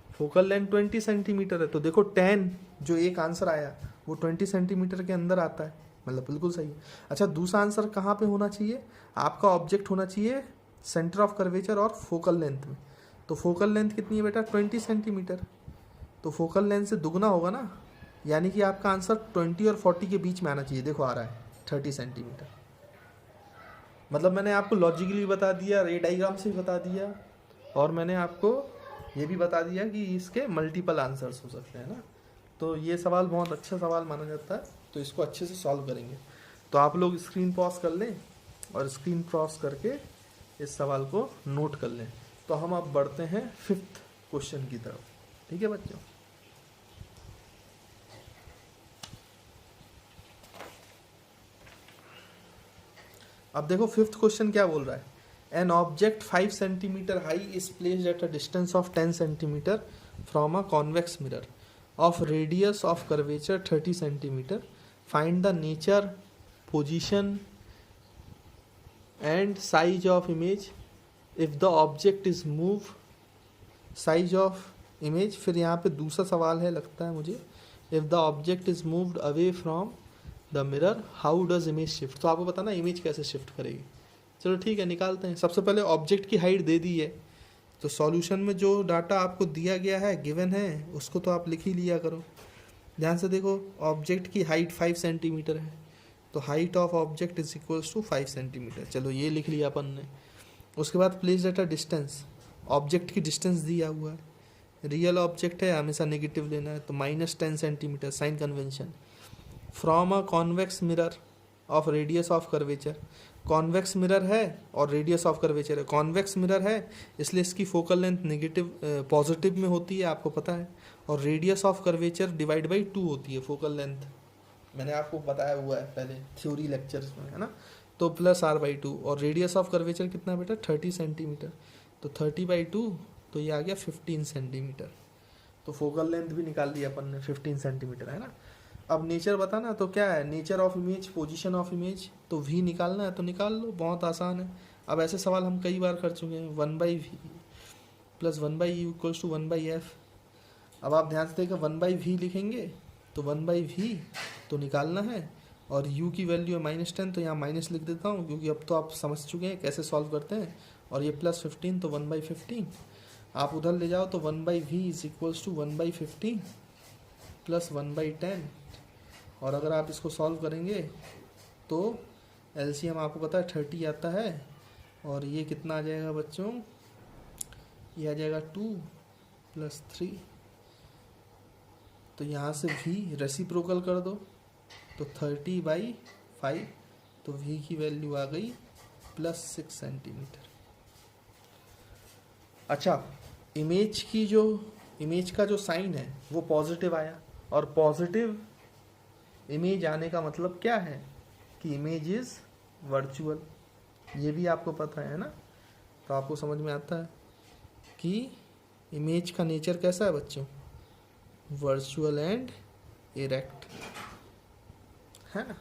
फोकल लेंथ 20 सेंटीमीटर है। तो देखो 10 जो एक आंसर आया वो 20 सेंटीमीटर के अंदर आता है, मतलब बिल्कुल सही है। अच्छा दूसरा आंसर कहाँ पे होना चाहिए, आपका ऑब्जेक्ट होना चाहिए सेंटर ऑफ कर्वेचर और फोकल लेंथ में। तो फोकल लेंथ कितनी है बेटा, 20 सेंटीमीटर, तो फोकल लेंथ से दुगना होगा ना, यानी कि आपका आंसर 20 और 40 के बीच में आना चाहिए। देखो आ रहा है 30 सेंटीमीटर। मतलब मैंने आपको लॉजिकली बता दिया, रे डायग्राम से भी बता दिया, और मैंने आपको ये भी बता दिया कि इसके मल्टीपल आंसर्स हो सकते हैं ना। तो ये सवाल बहुत अच्छा सवाल माना जाता है, तो इसको अच्छे से सॉल्व करेंगे। तो आप लोग स्क्रीन पॉज कर लें और स्क्रीन पॉज करके इस सवाल को नोट कर लें। तो हम अब बढ़ते हैं 5th क्वेश्चन की तरफ, ठीक है बच्चों। अब देखो 5th क्वेश्चन क्या बोल रहा है, an object 5 centimetre high is placed at a distance of 10 centimetre from a convex mirror of radius of curvature 30 centimeter. Find the nature, position and size of image if the object is moved. Size of image, फिर यहाँ पे दूसरा सवाल है लगता है मुझे, if the object is moved away from the mirror how does image shift। तो आपको पता ना इमेज कैसे शिफ्ट करेगी। चलो ठीक है निकालते हैं। सबसे पहले ऑब्जेक्ट की हाइट दे दी है, तो सॉल्यूशन में जो डाटा आपको दिया गया है, गिवन है, उसको तो आप लिख ही लिया करो। ध्यान से देखो, ऑब्जेक्ट की हाइट 5 सेंटीमीटर है, तो height of object is equals to 5 centimetre. चलो ये लिख लिया अपन ने। उसके बाद place at a distance, object की डिस्टेंस दिया हुआ है, रियल ऑब्जेक्ट है हमेशा नेगेटिव लेना है, तो -10 centimetre sign convention. From a convex mirror of radius of curvature, convex mirror है और रेडियस ऑफ कर्वेचर है। कॉन्वेक्स मिरर है इसलिए इसकी फोकल लेंथ नेगेटिव पॉजिटिव में होती है, आपको पता है, और radius of curvature divide by 2 होती है फोकल लेंथ, मैंने आपको बताया हुआ है पहले थ्योरी लेक्चर्स में, है ना। तो +r/2, और रेडियस ऑफ कर्वेचर कितना बेटा 30 सेंटीमीटर, तो 30/2, तो ये आ गया 15 सेंटीमीटर। तो फोकल लेंथ भी निकाल लिया अपन ने, 15 सेंटीमीटर, है ना। अब नेचर बताना, तो क्या है, nature of image, position of image, तो v निकालना है तो निकाल लो, बहुत आसान है। अब ऐसे सवाल हम कई बार कर चुके हैं, 1/v + 1/u = 1/f। अब आप ध्यान से देखो 1/v लिखेंगे तो 1/v तो निकालना है, और u की वैल्यू है -10, तो यहाँ माइनस लिख देता हूँ, क्योंकि अब तो आप समझ चुके हैं कैसे सॉल्व करते हैं। और ये +15 तो 1/15, आप उधर ले जाओ तो 1/v = 1/15 + 1/10। और अगर आप इसको सॉल्व करेंगे तो एलसीएम आपको पता है 30 आता है, और ये कितना आ जाएगा बच्चों, ये आ जाएगा 2 + 3, तो यहाँ से v रेसिप्रोकल कर दो तो 30/5, तो v की वैल्यू आ गई +6 सेंटीमीटर। अच्छा इमेज का जो साइन है वो पॉजिटिव आया, और पॉजिटिव इमेज आने का मतलब क्या है कि इमेज इज वर्चुअल, ये भी आपको पता है ना। तो आपको समझ में आता है कि इमेज का नेचर कैसा है बच्चों, वर्चुअल एंड इरेक्ट, है ना।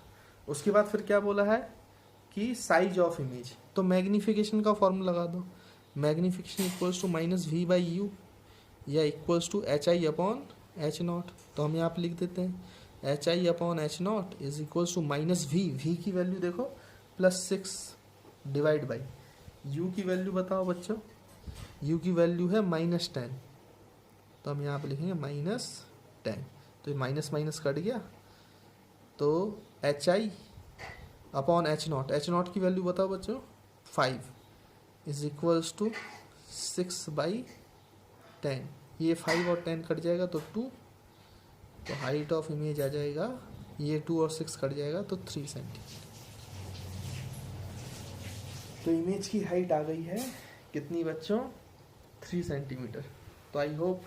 उसके बाद फिर क्या बोला है कि साइज ऑफ इमेज, तो मैग्नीफिकेशन का फॉर्मूला लगा दो, मैग्नीफिकेशन = -v/u या = hi/h0। तो हम यहाँ पे लिख देते हैं hi/h0 is equals to -v, v की वैल्यू देखो +6 डिवाइड बाई u की वैल्यू बताओ बच्चों, u की वैल्यू है -10, तो हम यहाँ पे लिखेंगे -10, तो ये माइनस माइनस कट गया, तो HI अपॉन H0 की वैल्यू बताओ बच्चों 5 इज इक्वल्स टू 6/10, ये 5 और 10 कट जाएगा तो 2, तो हाइट ऑफ इमेज आ जाएगा, ये 2 और 6 कट जाएगा तो 3 सेंटीमीटर। तो इमेज की हाइट आ गई है कितनी बच्चों, 3 सेंटीमीटर। तो आई होप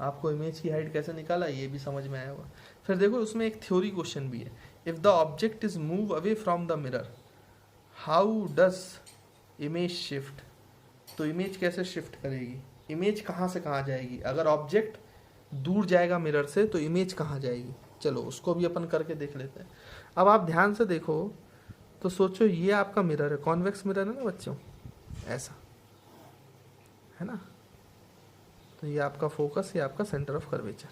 आपको इमेज की हाइट कैसे निकाला ये भी समझ में आया होगा। फिर देखो उसमें एक थ्योरी क्वेश्चन भी है, if the object is move away from the mirror how does image shift. तो इमेज कैसे शिफ्ट करेगी, इमेज कहाँ से कहाँ जाएगी, अगर ऑब्जेक्ट दूर जाएगा मिरर से तो इमेज कहाँ जाएगी। चलो उसको भी अपन करके देख लेते हैं। अब आप ध्यान से देखो तो सोचो ये आपका मिरर है, कॉन्वेक्स मिरर है ना बच्चों, ऐसा है ना, तो ये आपका फोकस, ये आपका सेंटर ऑफ कर्वेचर,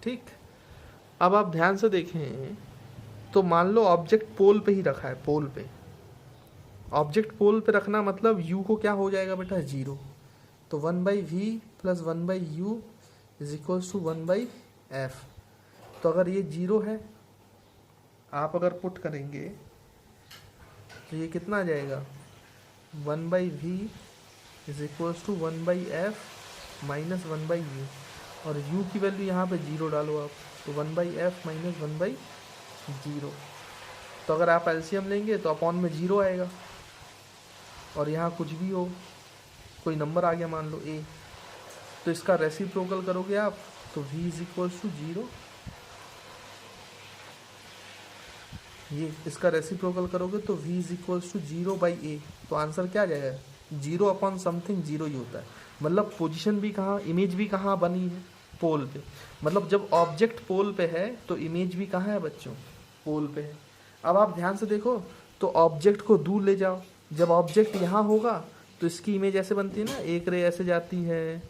ठीक। अब आप ध्यान से देखें तो मान लो ऑब्जेक्ट पोल पे ही रखा है, पोल पे, ऑब्जेक्ट पोल पे रखना मतलब यू को क्या हो जाएगा बेटा 0, तो 1/v plus 1/u is equals to 1/f। तो अगर ये 0 है, आप अगर पुट करेंगे तो ये कितना आ जाएगा 1/v is equals to 1/f minus 1/u, और u की वैल्यू यहाँ पे 0 डालो आप, तो 1/f माइनस 1/0। तो अगर आप एलसीएम लेंगे तो अपॉन में 0 आएगा, और यहाँ कुछ भी हो, कोई नंबर आ गया मान लो a, तो इसका रेसिप्रोकल करोगे आप तो v इज इक्वल्स टू 0, ये इसका रेसिप्रोकल करोगे तो v is equals to 0/a। तो आंसर क्या आ जाएगा 0 अपॉन समथिंग 0 ही होता है, मतलब पोजीशन भी कहाँ, इमेज भी कहाँ बनी है, पोल पे। मतलब जब ऑब्जेक्ट पोल पे है तो इमेज भी कहाँ है बच्चों, पोल पे है। अब आप ध्यान से देखो तो ऑब्जेक्ट को दूर ले जाओ, जब ऑब्जेक्ट यहाँ होगा तो इसकी इमेज ऐसे बनती है ना, एक रे ऐसे जाती है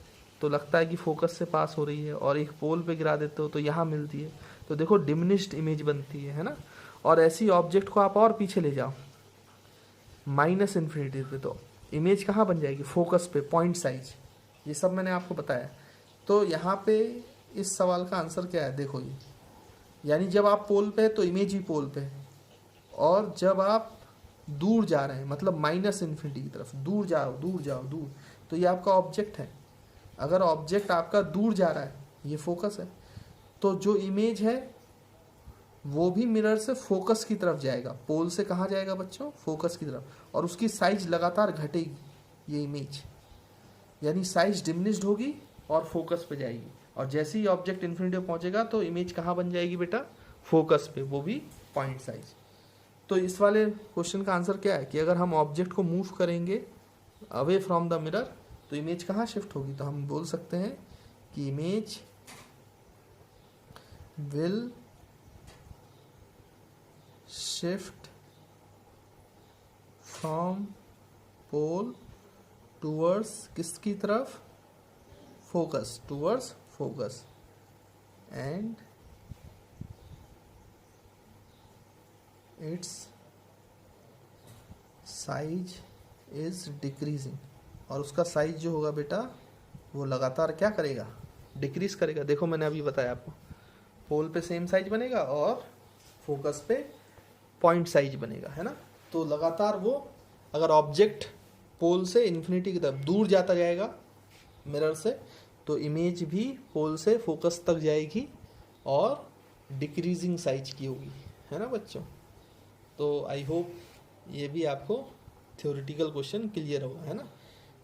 तो लगता है कि फोकस से पास हो रही है, और एक पोल पे गिरा देते हो तो यहाँ मिलती है, तो देखो डिमिनिश्ड इमेज बनती है ना। और ऐसी ऑब्जेक्ट को आप और पीछे ले जाओ -इन्फिनिटी पे, तो इमेज कहाँ बन जाएगी, फोकस पे, पॉइंट साइज। ये सब मैंने आपको बताया। तो यहाँ पे इस सवाल का आंसर क्या है, देखो ये, यानी जब आप पोल पे है तो इमेज भी पोल पे है, और जब आप दूर जा रहे हैं मतलब -इन्फिनिटी की तरफ, दूर जाओ दूर जाओ दूर, तो ये आपका ऑब्जेक्ट है। अगर ऑब्जेक्ट आपका दूर जा रहा है, ये फोकस है, तो जो इमेज है वो भी मिरर से फोकस की तरफ जाएगा, पोल से कहाँ जाएगा बच्चों, फोकस की तरफ, और उसकी साइज लगातार घटेगी, ये इमेज, यानी साइज डिमिनिश्ड होगी और फोकस पे जाएगी, और जैसे ही ऑब्जेक्ट इन्फिनिटी पे पहुंचेगा तो इमेज कहाँ बन जाएगी बेटा, फोकस पे, वो भी पॉइंट साइज। तो इस वाले क्वेश्चन का आंसर क्या है कि अगर हम ऑब्जेक्ट को मूव करेंगे अवे फ्रॉम द मिरर तो इमेज कहाँ शिफ्ट होगी, तो हम बोल सकते हैं कि image will shift from pole towards किसकी तरफ, focus, towards focus, and its size is decreasing, और उसका साइज जो होगा बेटा वो लगातार क्या करेगा, डिक्रीज करेगा। देखो मैंने अभी बताया आपको, पोल पे सेम साइज बनेगा और फोकस पे पॉइंट साइज बनेगा, है ना। तो लगातार वो, अगर ऑब्जेक्ट पोल से इन्फिनिटी की तरफ दूर जाता जाएगा मिरर से, तो इमेज भी पोल से फोकस तक जाएगी और डिक्रीजिंग साइज की होगी, है ना बच्चों। तो आई होप ये भी आपको थ्योरेटिकल क्वेश्चन क्लियर होगा, है ना।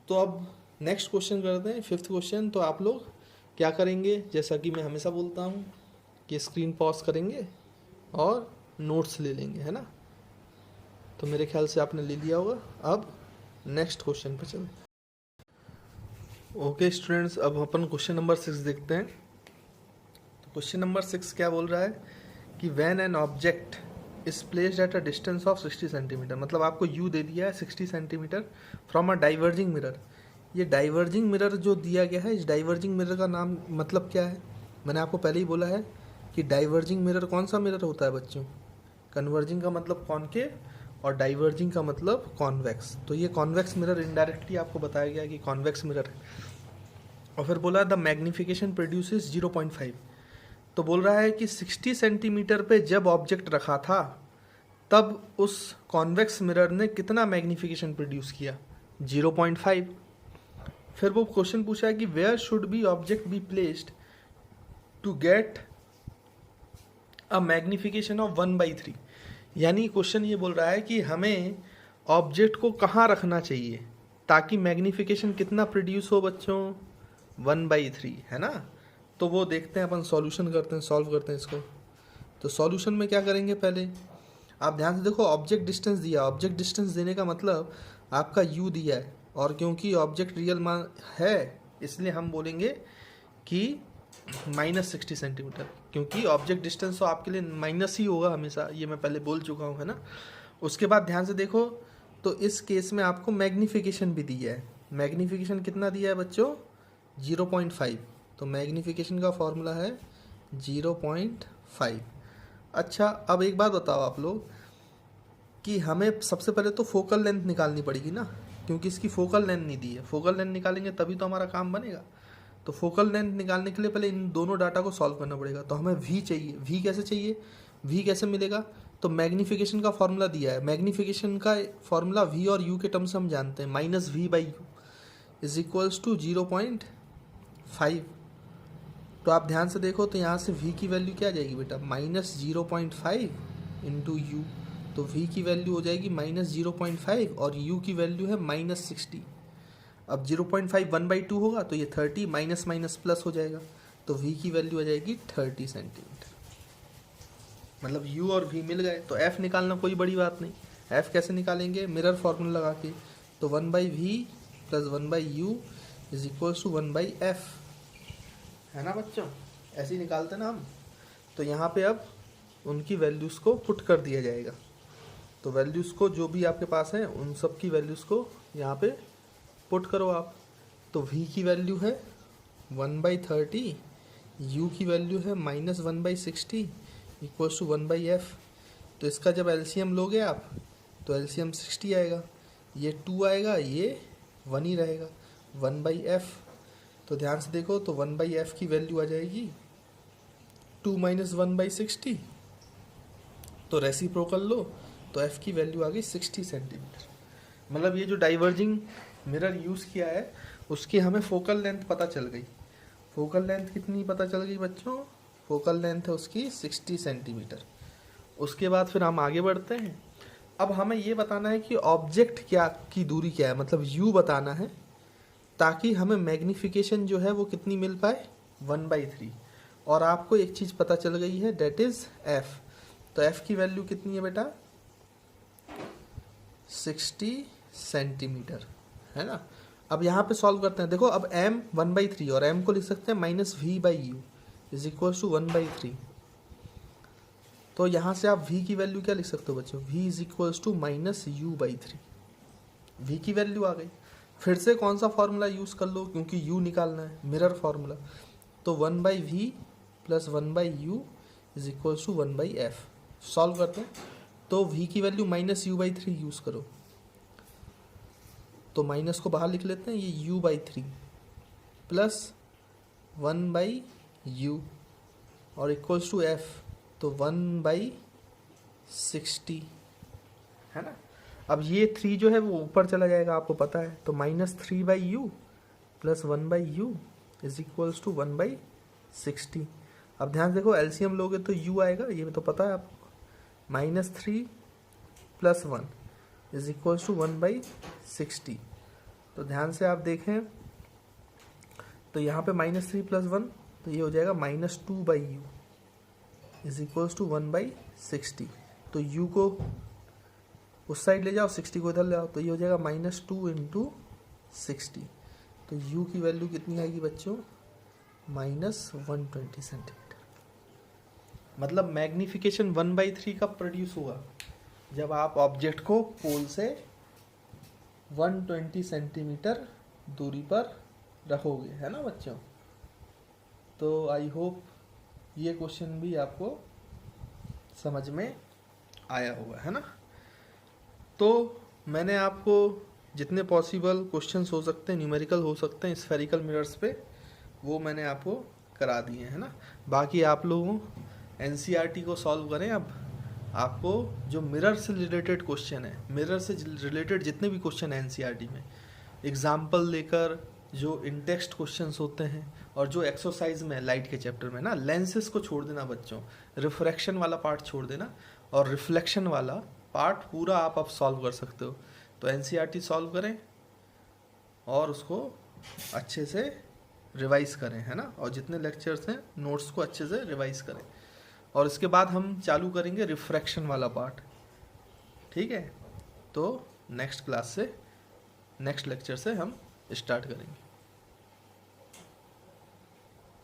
तो अब नेक्स्ट क्वेश्चन करते हैं, 5th क्वेश्चन। तो आप लोग क्या करेंगे, जैसा कि मैं हमेशा बोलता हूँ कि स्क्रीन पॉज करेंगे और नोट्स ले लेंगे, है ना। तो मेरे ख्याल से आपने ले लिया होगा। अब नेक्स्ट क्वेश्चन पर चलते हैं। ओके स्टूडेंट्स, अब अपन क्वेश्चन नंबर 6 देखते हैं। तो क्वेश्चन नंबर 6 क्या बोल रहा है कि when an object is placed at a distance of 60 centimetre, मतलब आपको यू दे दिया है 60 centimetre from a diverging mirror. ये डाइवर्जिंग मिरर जो दिया गया है, इस डाइवर्जिंग मिरर का नाम मतलब क्या है, मैंने आपको पहले ही बोला है कि डाइवर्जिंग मिरर कौन सा मिरर होता है बच्चों, कन्वर्जिंग का मतलब कॉनकेव और डाइवर्जिंग का मतलब कॉन्वेक्स। तो ये कॉन्वेक्स मिरर इनडायरेक्टली आपको बताया गया कि कॉन्वेक्स मिरर है। और फिर बोला द मैग्निफिकेशन प्रोड्यूसेस 0.5। तो बोल रहा है कि 60 सेंटीमीटर पे जब ऑब्जेक्ट रखा था तब उस कॉन्वेक्स मिरर ने कितना मैग्निफिकेशन प्रोड्यूस किया, 0.5। फिर वो क्वेश्चन पूछा है कि where should be object be placed to get a magnification of 1/3। यानी क्वेश्चन ये बोल रहा है कि हमें ऑब्जेक्ट को कहाँ रखना चाहिए ताकि मैग्निफिकेशन कितना प्रोड्यूस हो बच्चों, 1/3, है ना। तो वो देखते हैं, अपन सॉल्यूशन करते हैं, सॉल्व करते हैं इसको। तो सॉल्यूशन में क्या करेंगे, पहले आप ध्यान से देखो, ऑब्जेक्ट डिस्टेंस दिया। ऑब्जेक्ट डिस्टेंस देने का मतलब आपका u दिया है, और क्योंकि ऑब्जेक्ट रियल मान है इसलिए हम बोलेंगे कि -60 सेंटीमीटर, क्योंकि ऑब्जेक्ट डिस्टेंस तो आपके लिए माइनस ही होगा हमेशा, ये मैं पहले बोल चुका हूँ, है ना। उसके बाद ध्यान से देखो, तो इस केस में आपको मैग्निफिकेशन भी दिया है। मैग्निफिकेशन कितना दिया है बच्चों, 0.5। तो मैग्निफिकेशन का फॉर्मूला है 0.5। अच्छा, अब एक बात बताओ आप लोग कि हमें सबसे पहले तो फोकल लेंथ निकालनी पड़ेगी ना, क्योंकि इसकी फोकल लेंथ नहीं दी है। फोकल लेंथ निकालेंगे तभी तो हमारा काम बनेगा। तो फोकल लेंथ निकालने के लिए पहले इन दोनों डाटा को सॉल्व करना पड़ेगा। तो हमें v चाहिए। v कैसे चाहिए, v कैसे मिलेगा, तो मैग्निफिकेशन का फॉर्मूला दिया है। मैग्निफिकेशन का फॉर्मूला v और u के टर्म्स हम जानते हैं, -v/u इज इक्वल्स टू 0.5। तो आप ध्यान से देखो, तो यहाँ से v की वैल्यू क्या आ जाएगी बेटा, -0.5 इंटू यू। तो v की वैल्यू हो जाएगी -0.5 और u की वैल्यू है -60। अब 0.5 1/2 होगा तो ये 30, माइनस माइनस प्लस हो जाएगा, तो v की वैल्यू आ जाएगी 30 सेंटीमीटर। मतलब u और v मिल गए। तो f निकालना कोई बड़ी बात नहीं। f कैसे निकालेंगे, मिरर फॉर्मूला लगा के। तो 1/v plus 1/u is equals to 1/f, है ना बच्चों, ऐसे ही निकालते ना हम। तो यहाँ पे अब उनकी वैल्यूज़ को पुट कर दिया जाएगा। तो वैल्यूज़ को जो भी आपके पास हैं उन सब की वैल्यूज़ को यहाँ पे पुट करो आप। तो v की वैल्यू है 1/30, u की वैल्यू है -1/60 इक्वल्स टू 1/f। तो इसका जब एलसीएम लोगे आप तो एलसीएम 60 आएगा, ये 2 आएगा, ये 1 ही रहेगा, 1/f। तो ध्यान से देखो, तो 1/f की वैल्यू आ जाएगी 2 - 1/60। तो रेसिप्रोकल लो तो f की वैल्यू आ गई 60 सेंटीमीटर। मतलब ये जो डाइवर्जिंग मिरर यूज़ किया है उसकी हमें फोकल लेंथ पता चल गई। फोकल लेंथ कितनी पता चल गई बच्चों, फोकल लेंथ है उसकी 60 सेंटीमीटर। उसके बाद फिर हम आगे बढ़ते हैं। अब हमें ये बताना है कि ऑब्जेक्ट क्या की दूरी क्या है, मतलब u बताना है, ताकि हमें मैग्निफिकेशन जो है वो कितनी मिल पाए, 1/3। और आपको एक चीज़ पता चल गई है, डेट इज़ f। तो f की वैल्यू कितनी है बेटा, 60 सेंटीमीटर, है ना। अब यहाँ पे सॉल्व करते हैं। देखो, अब m 1/3 और m को लिख सकते हैं -v/u इज इक्वल टू 1/3। तो यहाँ से आप v की वैल्यू क्या लिख सकते हो बच्चों, v is equal to -u/3। v की वैल्यू आ गई। फिर से कौन सा फॉर्मूला यूज़ कर लो, क्योंकि u निकालना है, मिरर फार्मूला। तो 1/v plus 1/u is equal to 1/f। Solve करते हैं। तो v की वैल्यू -u/3 यूज़ करो, तो माइनस को बाहर लिख लेते हैं, ये u/3 प्लस 1/u और इक्वल्स टू f, तो 1/60, है ना। अब ये 3 जो है वो ऊपर चला जाएगा, आपको पता है। तो -3/u plus 1/u is equals to 1/60। अब ध्यान देखो, एलसीएम लोगे तो u आएगा, ये तो पता है आपको। -3 प्लस 1 इज इक्वल्स टू 1/60। तो ध्यान से आप देखें, तो यहाँ पे -3 प्लस 1, तो ये हो जाएगा -2/u इज इक्वल्स टू 1/60। तो u को उस साइड ले जाओ, 60 को इधर ले आओ, तो ये हो जाएगा -2 इंटू 60। तो u की वैल्यू कितनी आएगी बच्चों, -120 सेंटीमीटर। मतलब मैग्निफिकेशन 1/3 कब प्रोड्यूस हुआ, जब आप ऑब्जेक्ट को पोल से 120 सेंटीमीटर दूरी पर रखोगे, है ना बच्चों। तो आई होप ये क्वेश्चन भी आपको समझ में आया होगा, है ना। तो मैंने आपको जितने पॉसिबल क्वेश्चंस हो सकते हैं, न्यूमेरिकल हो सकते हैं स्फेरिकल मिरर्स पे, वो मैंने आपको करा दिए हैं ना। बाकी आप लोगों एनसीईआरटी को सॉल्व करें। अब आपको जो मिरर से रिलेटेड क्वेश्चन है, मिरर से रिलेटेड जितने भी क्वेश्चन है एनसीईआरटी में, एग्जाम्पल लेकर जो इन टेक्स्ट क्वेश्चंस होते हैं और जो एक्सरसाइज में लाइट के चैप्टर में ना, लेंसेज को छोड़ देना बच्चों, रिफ्रैक्शन वाला पार्ट छोड़ देना, और रिफ्लेक्शन वाला पार्ट पूरा आप अब सॉल्व कर सकते हो। तो एनसीईआरटी सॉल्व करें और उसको अच्छे से रिवाइज करें, है ना, और जितने लेक्चर्स हैं नोट्स को अच्छे से रिवाइज करें, और इसके बाद हम चालू करेंगे रिफ्रैक्शन वाला पार्ट। ठीक है, तो नेक्स्ट क्लास से, नेक्स्ट लेक्चर से हम स्टार्ट करेंगे।